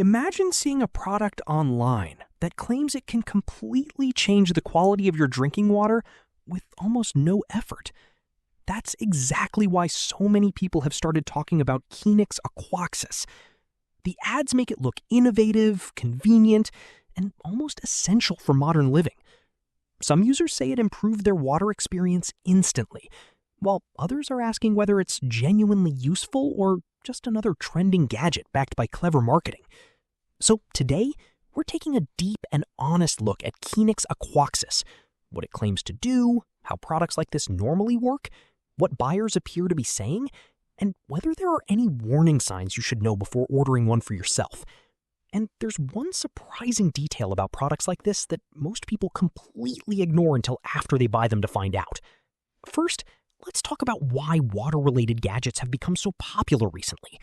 Imagine seeing a product online that claims it can completely change the quality of your drinking water with almost no effort. That's exactly why so many people have started talking about Qinux Aquoxis. The ads make it look innovative, convenient, and almost essential for modern living. Some users say it improved their water experience instantly, while others are asking whether it's genuinely useful or just another trending gadget backed by clever marketing. So today, we're taking a deep and honest look at Qinux Aquoxis, what it claims to do, how products like this normally work, what buyers appear to be saying, and whether there are any warning signs you should know before ordering one for yourself. And there's one surprising detail about products like this that most people completely ignore until after they buy them to find out. First, let's talk about why water-related gadgets have become so popular recently.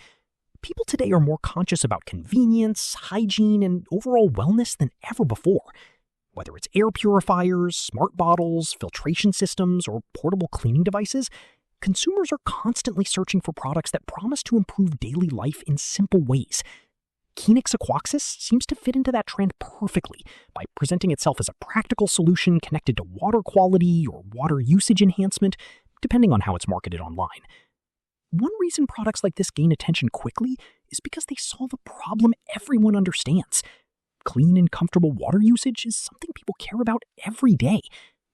People today are more conscious about convenience, hygiene, and overall wellness than ever before. Whether it's air purifiers, smart bottles, filtration systems, or portable cleaning devices, consumers are constantly searching for products that promise to improve daily life in simple ways. Qinux Aquoxis seems to fit into that trend perfectly by presenting itself as a practical solution connected to water quality or water usage enhancement, depending on how it's marketed online. One reason products like this gain attention quickly is because they solve a problem everyone understands. Clean and comfortable water usage is something people care about every day.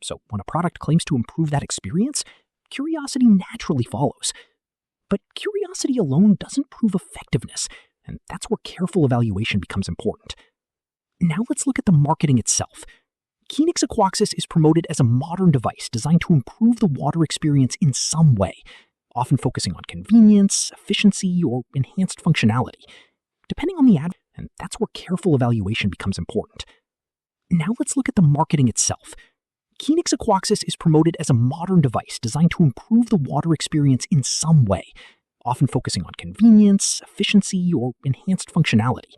So when a product claims to improve that experience, curiosity naturally follows. But curiosity alone doesn't prove effectiveness, and that's where careful evaluation becomes important. Now let's look at the marketing itself. Qinux Aquoxis is promoted as a modern device designed to improve the water experience in some way, often focusing on convenience, efficiency, or enhanced functionality. Depending on the ad, and that's where careful evaluation becomes important. Now let's look at the marketing itself. Qinux Aquoxis is promoted as a modern device designed to improve the water experience in some way, often focusing on convenience, efficiency, or enhanced functionality.